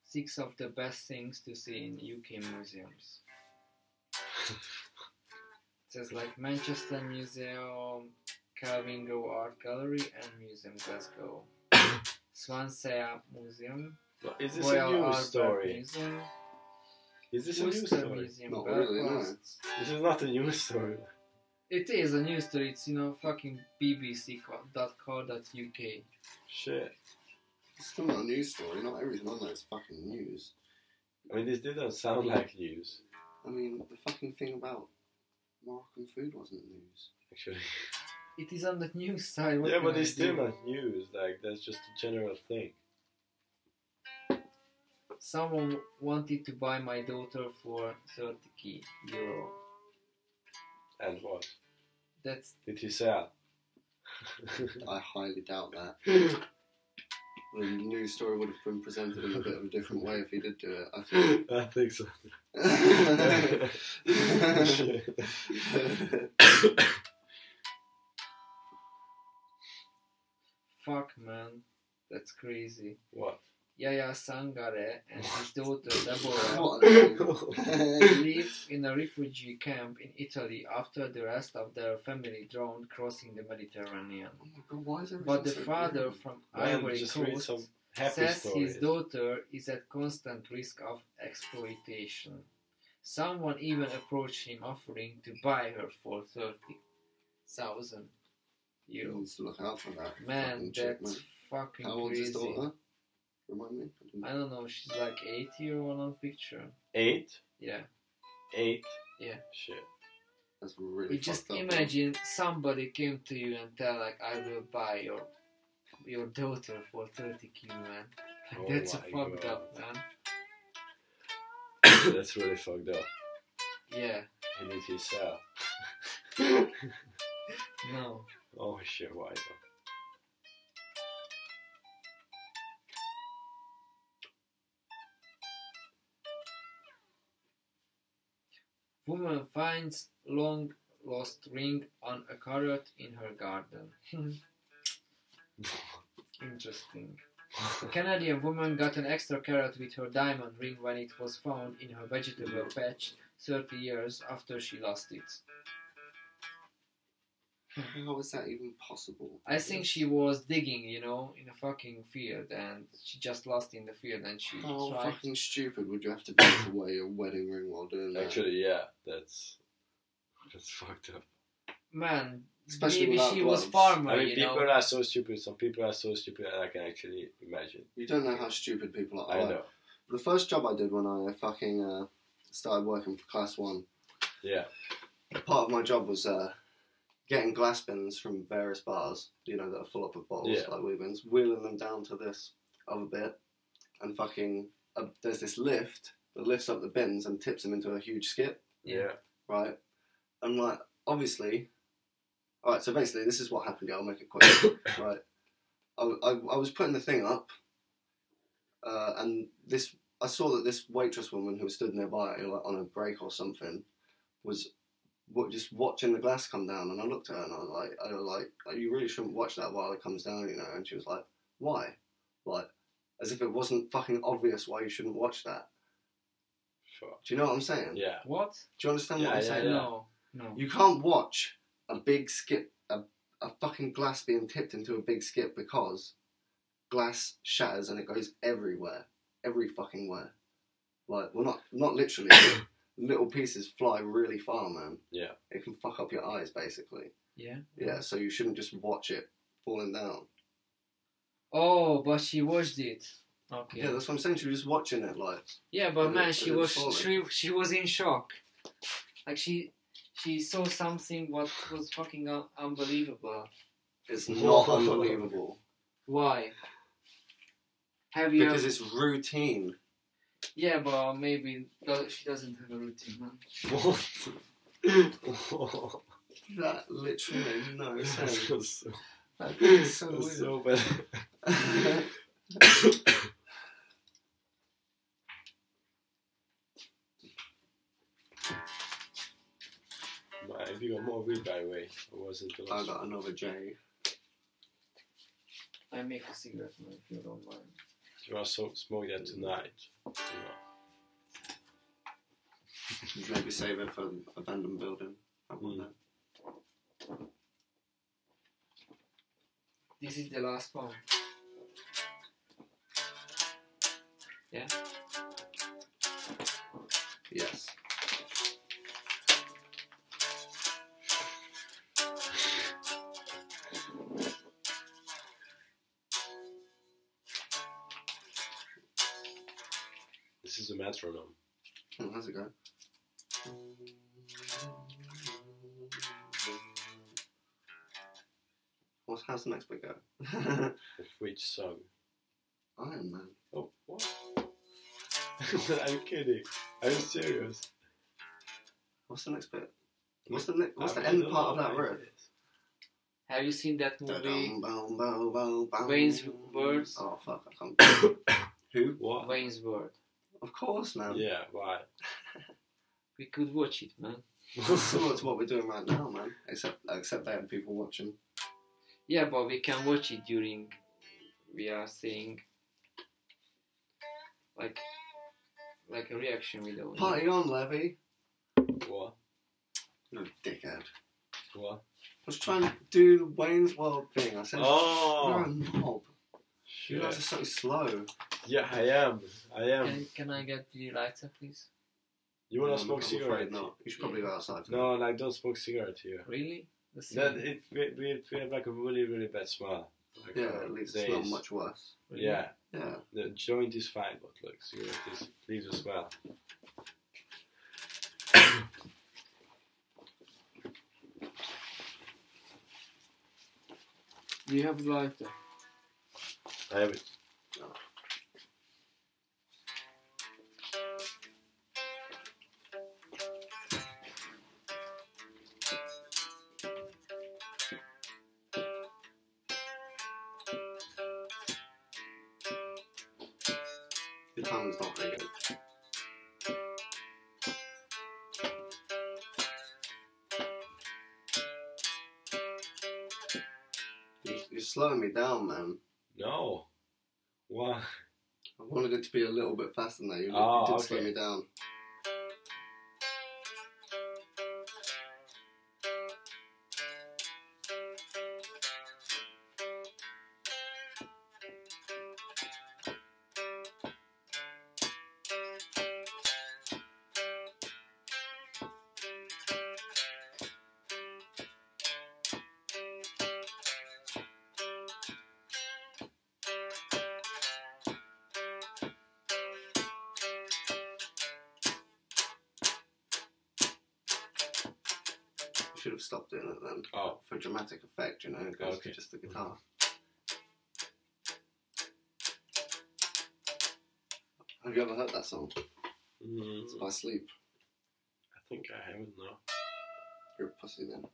Six of the best things to see in UK museums. It says like Manchester Museum, Calvingo Art Gallery, and Museum Glasgow. Swansea Museum, But is this Royal a news Albert story? Museum, Is this a news Worcester story? Museum, Not really, no. Belfast. This is not a news story. It is a news story. It's fucking bbc.co.uk. Shit. It's still not a news story. Not everything on there is fucking news. I mean, this didn't sound like news. I mean, the fucking thing about Moroccan food wasn't news. Actually. It is on the news side. What Yeah, can but I it's still do? not news. Like that's just a general thing. Someone wanted to buy my daughter for 30 euro. And what? That's Did he sell? I highly doubt that. The news story would have been presented in a bit of a different way if he did do it, I think. I think so. fuck, man. That's crazy. What? Yaya Sangare and his daughter Deborah What a name. live in a refugee camp in Italy after the rest of their family drowned crossing the Mediterranean. Oh my god, why is everything But the so father grim? from Man, Ivory just read Coast some happy says stories. his daughter is at constant risk of exploitation. Someone even approached him offering to buy her for 30,000 He euros. needs to look out for that. Man, fucking chick, that's man. fucking How old's his crazy. daughter? Remind me? I don't know, she's like 8 year old on picture. 8? Yeah. 8? Yeah. Shit. That's really You just fucked up. imagine somebody came to you and tell like I will buy your daughter for 30k, man. Oh That's my fucked God. up, man. That's really fucked up. Yeah. And did he sell? No. Oh shit, why though? Woman finds long lost ring on a carrot in her garden. Interesting. A Canadian woman got an extra carrot with her diamond ring when it was found in her vegetable patch 30 years after she lost it. How is that even possible? I think she was digging, you know, in a fucking field and she just lost in the field and she How tried. fucking stupid would you have to be to wear your wedding ring while doing that? Actually, yeah, that's fucked up. Man, Especially maybe without she was gloves. farmer, I mean, you people know. are so stupid. Some people are so stupid that I can actually imagine. You don't know how stupid people are. I know. The first job I did when I fucking started working for Class 1, Yeah. part of my job was getting glass bins from various bars, you know, that are full up of bottles, Yeah. like wee bins, wheeling them down to this other bit, and fucking, there's this lift that lifts up the bins and tips them into a huge skip, Yeah. right? And like, obviously, alright, so basically this is what happened, yeah, I'll make it quick, right? I was putting the thing up, and I saw that this waitress woman who was stood nearby, like on a break or something, was just watching the glass come down, and I looked at her and I was like, you really shouldn't watch that while it comes down, you know. And she was like, why? Like, as if it wasn't fucking obvious why you shouldn't watch that. Sure. Do you know what I'm saying? Yeah. What? Do you understand what I'm saying? Yeah. No. No. You can't watch a big skip, a fucking glass being tipped into a big skip because glass shatters and it goes everywhere, every fucking where. Like, well, not literally. Little pieces fly really far, man. Yeah. It can fuck up your eyes, basically. Yeah. Yeah, so you shouldn't just watch it falling down. Oh, but she watched it. Okay. Yeah, that's what I'm saying. She was just watching it, like. Yeah, but And man, it she was was falling. she was in shock. Like she saw something what was fucking unbelievable. It's not unbelievable. Why? Have you? Because it's routine. Yeah, but maybe she doesn't have a routine, man. What? That literally made no sense. That's so, That's so that's weird. so bad. Man, have you got more weed, by the way? Or wasn't the I last got one? another J. I make a cigarette, man, if you don't mind. You want to smoke that tonight? Maybe save it for abandoned building. I want that. This is the last one. Yeah? Yes. This is a metronome. How's it go? How's the next bit go? Of which song? Iron Man. Oh, what? Are you kidding? Are you serious? What's the next bit? What's the end don't part of know that what it riff? is. Have you seen that movie, Wayne's Wayne's World? Oh fuck, I can't. Who? What? Wayne's World. Of course, man. Yeah, why? We could watch it, man. It's similar to what we're doing right now, man. Except they have people watching. Yeah, but we can watch it during we are seeing like a reaction video. Party on, Levy. What? You dickhead. What? I was trying to do the Wayne's World thing. I said, Oh! you're a knob. You Shit. guys are so slow. Yeah, I am. Can I get the lighter, please? You wanna I'm smoke afraid cigarette? not. You should probably go outside. No, like don't smoke cigarette here. Really? We have like a really, really bad smell. Like, Yeah, it leaves the smell much worse. Really? Yeah, Yeah. the joint is fine, but like cigarette leaves a smell. Do you have the lighter? I have it. The timing's not very good. You're slowing me down, man. No. Why? I wanted it to be a little bit faster than that. You Oh, did okay. slow me down. You should have stopped doing it then. Oh. For dramatic effect, you know, it goes Okay. to just the guitar. Have you ever heard that song? It's by Sleep. I think I haven't, no. You're a pussy then.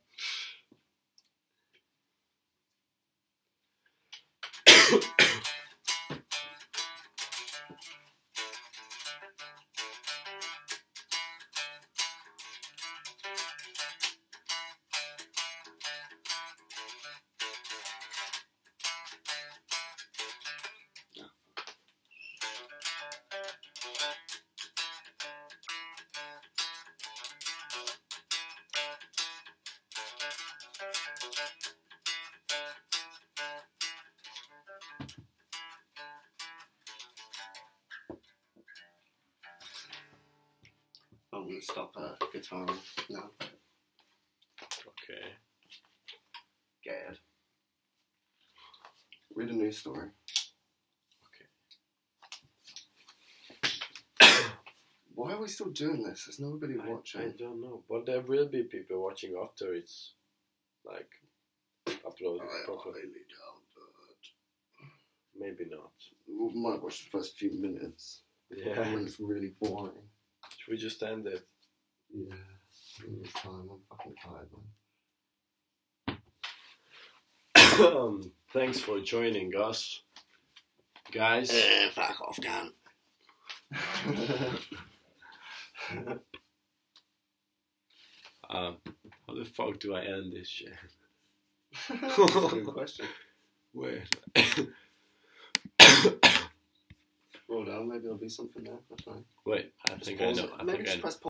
I'm going to stop guitar now. Okay. Gad. Read a news story. Why are we still doing this? There's nobody watching. I don't know, but there will be people watching after it's like uploaded I properly. highly doubt Maybe not. that. We might watch the first few minutes. Yeah. When it's really boring. Should we just end it? Yeah. It's time. I'm fucking tired, man. Thanks for joining us, guys. Fuck off, cunt. How the fuck do I end this shit? That's a good question. Wait. Roll down, maybe there'll be something there. That's fine. Wait, I think I know. Maybe just press pause.